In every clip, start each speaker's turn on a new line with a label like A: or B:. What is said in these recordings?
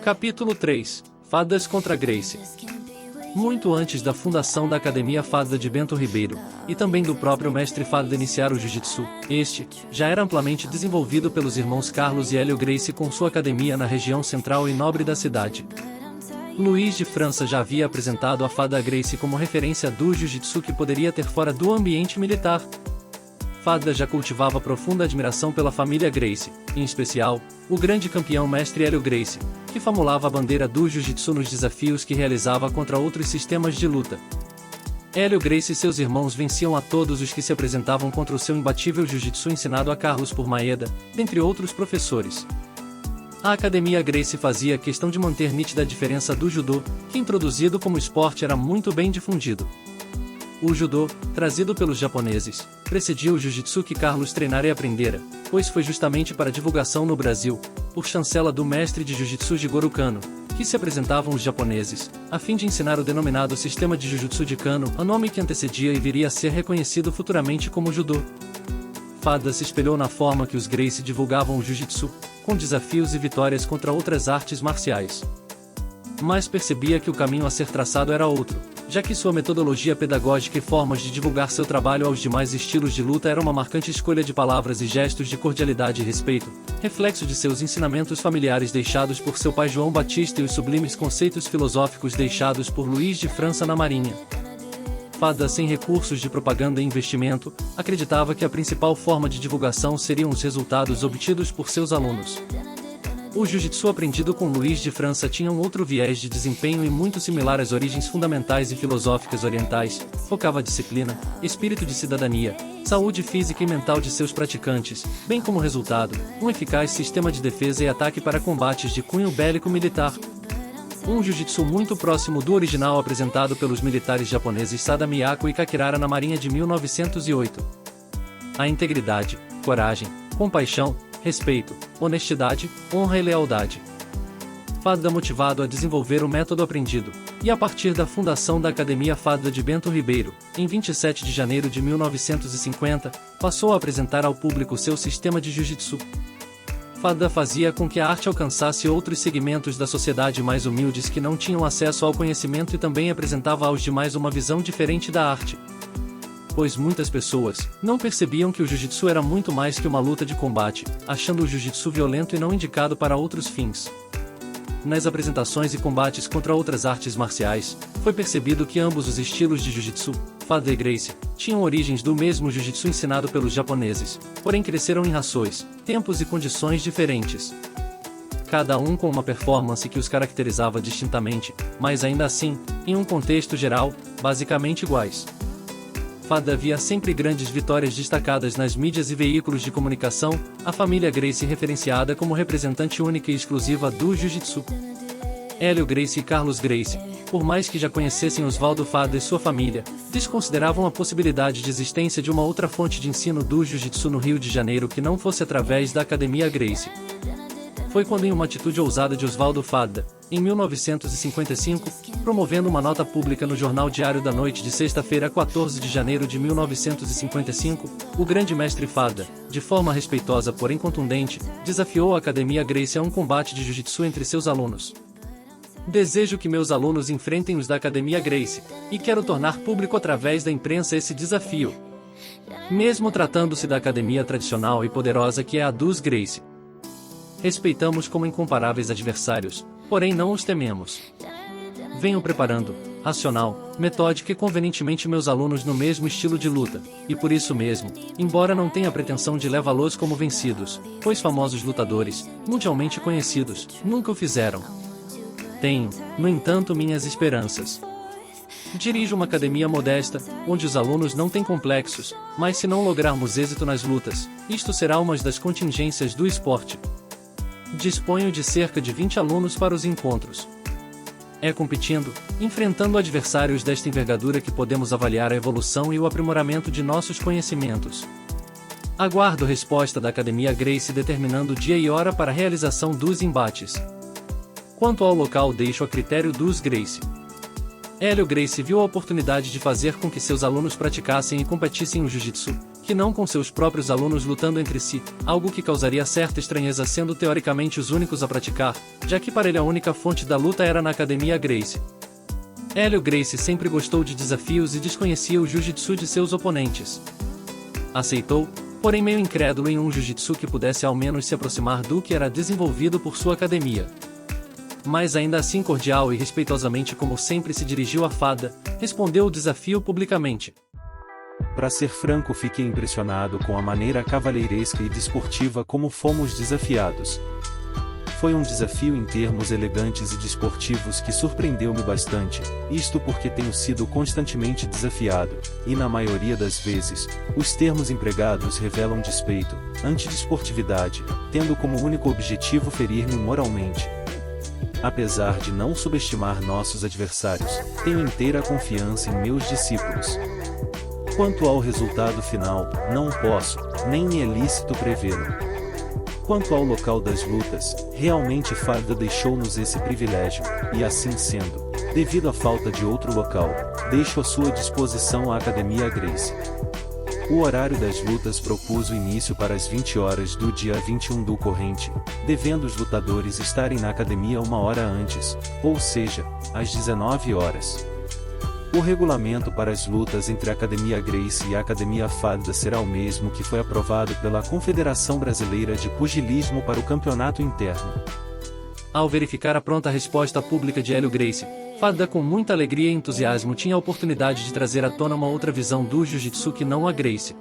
A: Capítulo 3. Fadas contra Gracie. Muito antes da fundação da Academia Fada de Bento Ribeiro, e também do próprio mestre Fada iniciar o Jiu-Jitsu, este já era amplamente desenvolvido pelos irmãos Carlos e Hélio Gracie com sua academia na região central e nobre da cidade. Luiz de França já havia apresentado a Fada Gracie como referência do Jiu-Jitsu que poderia ter fora do ambiente militar. Fada já cultivava profunda admiração pela família Gracie, em especial, o grande campeão mestre Hélio Gracie, que famulava a bandeira do Jiu-Jitsu nos desafios que realizava contra outros sistemas de luta. Hélio Gracie e seus irmãos venciam a todos os que se apresentavam contra o seu imbatível Jiu-Jitsu ensinado a Carlos por Maeda, dentre outros professores. A Academia Gracie fazia questão de manter nítida a diferença do Judô, que introduzido como esporte era muito bem difundido. O Judô, trazido pelos japoneses, precedia o Jiu-Jitsu que Carlos treinara e aprendera, pois foi justamente para divulgação no Brasil, por chancela do mestre de Jiu-Jitsu Jigoro Kano, que se apresentavam os japoneses, a fim de ensinar o denominado sistema de Jujutsu de Kano, a nome que antecedia e viria a ser reconhecido futuramente como Judô. Fada se espelhou na forma que os Gracie divulgavam o Jiu-Jitsu, com desafios e vitórias contra outras artes marciais. Mas percebia que o caminho a ser traçado era outro, já que sua metodologia pedagógica e formas de divulgar seu trabalho aos demais estilos de luta era uma marcante escolha de palavras e gestos de cordialidade e respeito, reflexo de seus ensinamentos familiares deixados por seu pai João Batista e os sublimes conceitos filosóficos deixados por Luiz de França na Marinha. Fada, sem recursos de propaganda e investimento, acreditava que a principal forma de divulgação seriam os resultados obtidos por seus alunos. O Jiu-Jitsu aprendido com Luiz de França tinha um outro viés de desempenho e muito similar às origens fundamentais e filosóficas orientais, focava a disciplina, espírito de cidadania, saúde física e mental de seus praticantes, bem como resultado, um eficaz sistema de defesa e ataque para combates de cunho bélico-militar. Um Jiu-Jitsu muito próximo do original apresentado pelos militares japoneses Sada Miyako e Kakirara na Marinha de 1908. A integridade, coragem, compaixão, respeito, honestidade, honra e lealdade. Fada motivado a desenvolver o método aprendido, e a partir da fundação da Academia Fada de Bento Ribeiro, em 27 de janeiro de 1950, passou a apresentar ao público seu sistema de Jiu-Jitsu. Fada fazia com que a arte alcançasse outros segmentos da sociedade mais humildes que não tinham acesso ao conhecimento e também apresentava aos demais uma visão diferente da arte. Pois muitas pessoas não percebiam que o Jiu-Jitsu era muito mais que uma luta de combate, achando o Jiu-Jitsu violento e não indicado para outros fins. Nas apresentações e combates contra outras artes marciais, foi percebido que ambos os estilos de Jiu-Jitsu, Fada e Gracie, tinham origens do mesmo Jiu-Jitsu ensinado pelos japoneses, porém cresceram em rações, tempos e condições diferentes. Cada um com uma performance que os caracterizava distintamente, mas ainda assim, em um contexto geral, basicamente iguais. Fada via sempre grandes vitórias destacadas nas mídias e veículos de comunicação, a família Gracie referenciada como representante única e exclusiva do Jiu-Jitsu. Hélio Gracie e Carlos Gracie, por mais que já conhecessem Oswaldo Fada e sua família, desconsideravam a possibilidade de existência de uma outra fonte de ensino do Jiu-Jitsu no Rio de Janeiro que não fosse através da Academia Gracie. Foi quando, em uma atitude ousada de Oswaldo Fada, em 1955, promovendo uma nota pública no Jornal Diário da Noite de sexta-feira 14 de janeiro de 1955, o grande mestre Fada, de forma respeitosa porém contundente, desafiou a Academia Gracie a um combate de Jiu-Jitsu entre seus alunos. Desejo que meus alunos enfrentem os da Academia Gracie, e quero tornar público através da imprensa esse desafio. Mesmo tratando-se da academia tradicional e poderosa que é a dos Gracie. Respeitamos como incomparáveis adversários, porém não os tememos. Venho preparando, racional, metódica e convenientemente meus alunos no mesmo estilo de luta, e por isso mesmo, embora não tenha pretensão de levá-los como vencidos, pois famosos lutadores, mundialmente conhecidos, nunca o fizeram. Tenho, no entanto, minhas esperanças. Dirijo uma academia modesta, onde os alunos não têm complexos, mas se não lograrmos êxito nas lutas, isto será uma das contingências do esporte. Disponho de cerca de 20 alunos para os encontros. É competindo, enfrentando adversários desta envergadura que podemos avaliar a evolução e o aprimoramento de nossos conhecimentos. Aguardo resposta da Academia Gracie determinando dia e hora para a realização dos embates. Quanto ao local deixo a critério dos Gracie. Hélio Gracie viu a oportunidade de fazer com que seus alunos praticassem e competissem o Jiu-Jitsu, que não com seus próprios alunos lutando entre si, algo que causaria certa estranheza sendo teoricamente os únicos a praticar, já que para ele a única fonte da luta era na Academia Gracie. Hélio Gracie sempre gostou de desafios e desconhecia o jiu-jitsu de seus oponentes. Aceitou, porém meio incrédulo em um jiu-jitsu que pudesse ao menos se aproximar do que era desenvolvido por sua academia. Mas ainda assim cordial e respeitosamente como sempre se dirigiu a Fadda, respondeu o desafio publicamente.
B: Para ser franco, fiquei impressionado com a maneira cavalheiresca e desportiva como fomos desafiados. Foi um desafio em termos elegantes e desportivos que surpreendeu-me bastante, isto porque tenho sido constantemente desafiado, e na maioria das vezes, os termos empregados revelam despeito, antidesportividade, tendo como único objetivo ferir-me moralmente. Apesar de não subestimar nossos adversários, tenho inteira confiança em meus discípulos. Quanto ao resultado final, não posso, nem me é lícito prevê-lo. Quanto ao local das lutas, realmente Fadda deixou-nos esse privilégio, e assim sendo, devido à falta de outro local, deixo à sua disposição a Academia Gracie. O horário das lutas propus o início para as 20 horas do dia 21 do corrente, devendo os lutadores estarem na academia uma hora antes, ou seja, às 19 horas. O regulamento para as lutas entre a Academia Gracie e a Academia Fadda será o mesmo que foi aprovado pela Confederação Brasileira de Pugilismo para o campeonato interno.
A: Ao verificar a pronta resposta pública de Hélio Gracie, Fadda com muita alegria e entusiasmo tinha a oportunidade de trazer à tona uma outra visão do jiu-jitsu que não a Gracie.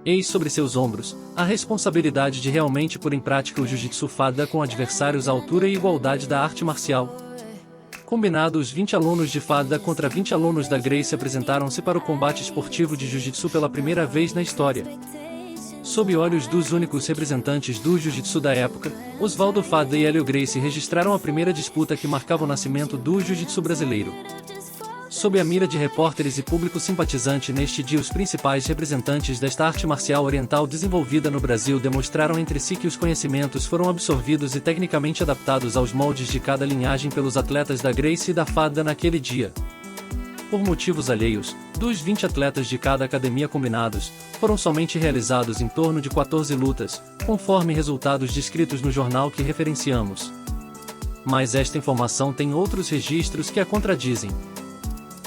A: Eis sobre seus ombros a responsabilidade de realmente pôr em prática o jiu-jitsu Fadda com adversários à altura e igualdade da arte marcial. Combinado, os 20 alunos de Fadda contra 20 alunos da Gracie apresentaram-se para o combate esportivo de jiu-jitsu pela primeira vez na história. Sob olhos dos únicos representantes do jiu-jitsu da época, Oswaldo Fadda e Hélio Gracie registraram a primeira disputa que marcava o nascimento do jiu-jitsu brasileiro. Sob a mira de repórteres e público simpatizante neste dia, os principais representantes desta arte marcial oriental desenvolvida no Brasil demonstraram entre si que os conhecimentos foram absorvidos e tecnicamente adaptados aos moldes de cada linhagem pelos atletas da Gracie e da Fadda naquele dia. Por motivos alheios, dos 20 atletas de cada academia combinados, foram somente realizados em torno de 14 lutas, conforme resultados descritos no jornal que referenciamos. Mas esta informação tem outros registros que a contradizem.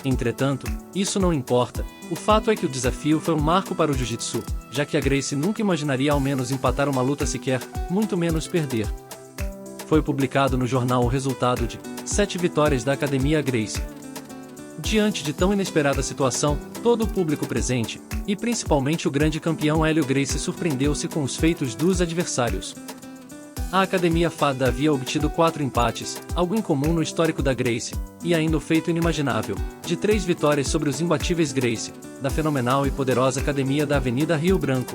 A: Entretanto, isso não importa, o fato é que o desafio foi um marco para o jiu-jitsu, já que a Gracie nunca imaginaria ao menos empatar uma luta sequer, muito menos perder. Foi publicado no jornal o resultado de 7 vitórias da Academia Gracie. Diante de tão inesperada situação, todo o público presente, e principalmente o grande campeão Hélio Gracie, surpreendeu-se com os feitos dos adversários. A Academia Fadda havia obtido 4 empates, algo incomum no histórico da Gracie, e ainda o feito inimaginável, de 3 vitórias sobre os imbatíveis Gracie, da fenomenal e poderosa Academia da Avenida Rio Branco.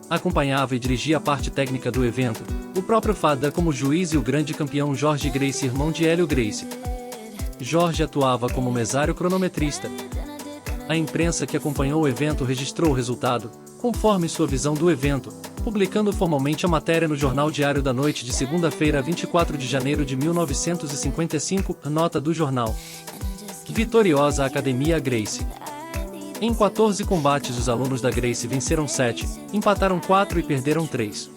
A: Acompanhava e dirigia a parte técnica do evento, o próprio Fadda como juiz e o grande campeão Jorge Gracie, irmão de Hélio Gracie. Jorge atuava como mesário cronometrista. A imprensa que acompanhou o evento registrou o resultado, conforme sua visão do evento, publicando formalmente a matéria no Jornal Diário da Noite de segunda-feira, 24 de janeiro de 1955, nota do jornal. Vitoriosa Academia Gracie. Em 14 combates os alunos da Gracie venceram 7, empataram 4 e perderam 3.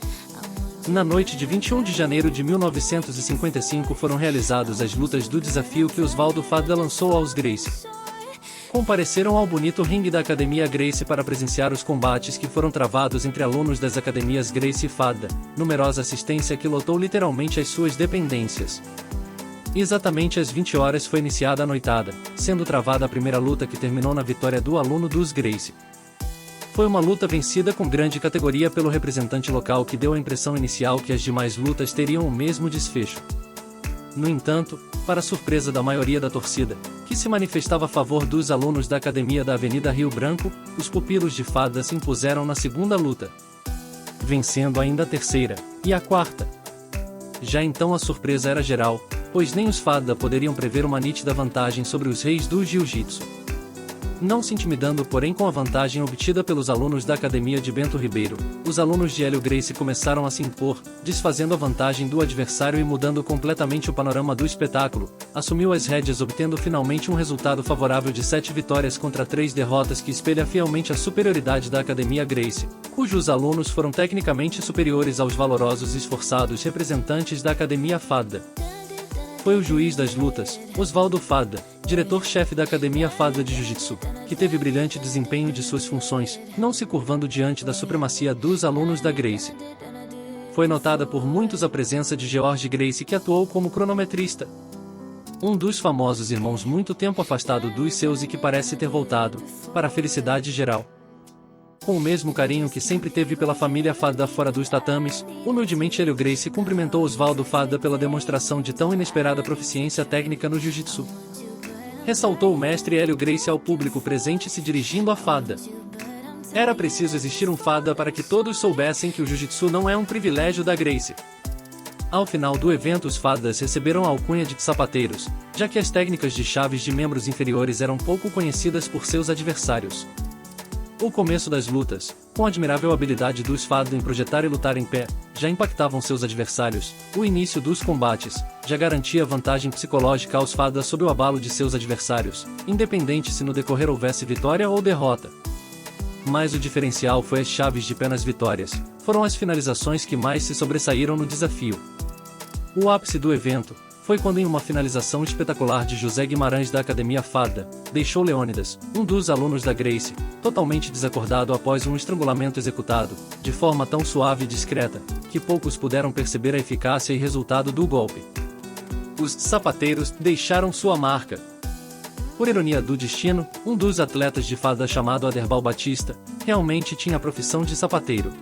A: Na noite de 21 de janeiro de 1955 foram realizadas as lutas do desafio que Oswaldo Fadda lançou aos Gracie. Compareceram ao bonito ringue da Academia Gracie para presenciar os combates que foram travados entre alunos das academias Gracie e Fadda, numerosa assistência que lotou literalmente as suas dependências. Exatamente às 20 horas foi iniciada a noitada, sendo travada a primeira luta que terminou na vitória do aluno dos Gracie. Foi uma luta vencida com grande categoria pelo representante local que deu a impressão inicial que as demais lutas teriam o mesmo desfecho. No entanto, para surpresa da maioria da torcida, que se manifestava a favor dos alunos da Academia da Avenida Rio Branco, os pupilos de Fadda se impuseram na segunda luta, vencendo ainda a terceira, e a quarta. Já então a surpresa era geral, pois nem os Fadda poderiam prever uma nítida vantagem sobre os reis do jiu-jitsu. Não se intimidando porém com a vantagem obtida pelos alunos da academia de Bento Ribeiro, os alunos de Hélio Gracie começaram a se impor, desfazendo a vantagem do adversário e mudando completamente o panorama do espetáculo. Assumiu as rédeas obtendo finalmente um resultado favorável de 7 vitórias contra 3 derrotas que espelha fielmente a superioridade da academia Gracie, cujos alunos foram tecnicamente superiores aos valorosos e esforçados representantes da academia Fadda. Foi o juiz das lutas, Oswaldo Fadda, diretor-chefe da Academia Fadda de Jiu-Jitsu, que teve brilhante desempenho de suas funções, não se curvando diante da supremacia dos alunos da Gracie. Foi notada por muitos a presença de George Gracie, que atuou como cronometrista. Um dos famosos irmãos muito tempo afastado dos seus e que parece ter voltado, para a felicidade geral. Com o mesmo carinho que sempre teve pela família Fadda fora dos tatames, humildemente Hélio Gracie cumprimentou Oswaldo Fadda pela demonstração de tão inesperada proficiência técnica no jiu-jitsu. Ressaltou o mestre Hélio Gracie ao público presente se dirigindo a Fadda. Era preciso existir um Fadda para que todos soubessem que o jiu-jitsu não é um privilégio da Gracie. Ao final do evento, os Faddas receberam a alcunha de sapateiros, já que as técnicas de chaves de membros inferiores eram pouco conhecidas por seus adversários. O começo das lutas, com a admirável habilidade dos Fadda em projetar e lutar em pé, já impactavam seus adversários. O início dos combates já garantia vantagem psicológica aos Fadda sob o abalo de seus adversários, independente se no decorrer houvesse vitória ou derrota. Mas o diferencial foi as chaves de pé nas vitórias, foram as finalizações que mais se sobressaíram no desafio. O ápice do evento foi quando, em uma finalização espetacular de José Guimarães da Academia Fadda, deixou Leônidas, um dos alunos da Gracie, totalmente desacordado após um estrangulamento executado, de forma tão suave e discreta, que poucos puderam perceber a eficácia e resultado do golpe. Os sapateiros deixaram sua marca. Por ironia do destino, um dos atletas de Fadda, chamado Aderbal Batista, realmente tinha a profissão de sapateiro.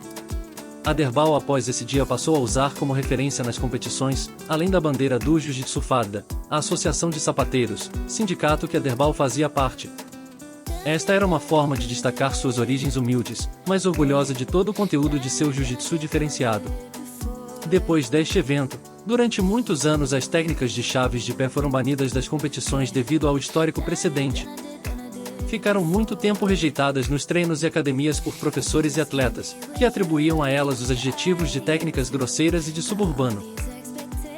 A: Aderbal, após esse dia, passou a usar como referência nas competições, além da bandeira do Jiu-Jitsu Fadda, a Associação de Sapateiros, sindicato que Aderbal fazia parte. Esta era uma forma de destacar suas origens humildes, mas orgulhosa de todo o conteúdo de seu jiu-jitsu diferenciado. Depois deste evento, durante muitos anos as técnicas de chaves de pé foram banidas das competições devido ao histórico precedente. Ficaram muito tempo rejeitadas nos treinos e academias por professores e atletas, que atribuíam a elas os adjetivos de técnicas grosseiras e de suburbano.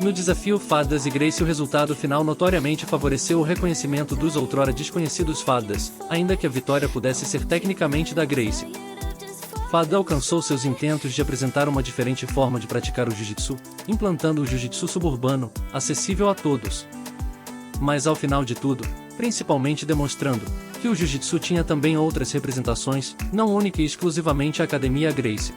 A: No desafio Faddas e Gracie, o resultado final notoriamente favoreceu o reconhecimento dos outrora desconhecidos Faddas, ainda que a vitória pudesse ser tecnicamente da Gracie. Fadda alcançou seus intentos de apresentar uma diferente forma de praticar o jiu-jitsu, implantando o jiu-jitsu suburbano, acessível a todos. Mas ao final de tudo, principalmente demonstrando que o jiu-jitsu tinha também outras representações, não única e exclusivamente a Academia Gracie.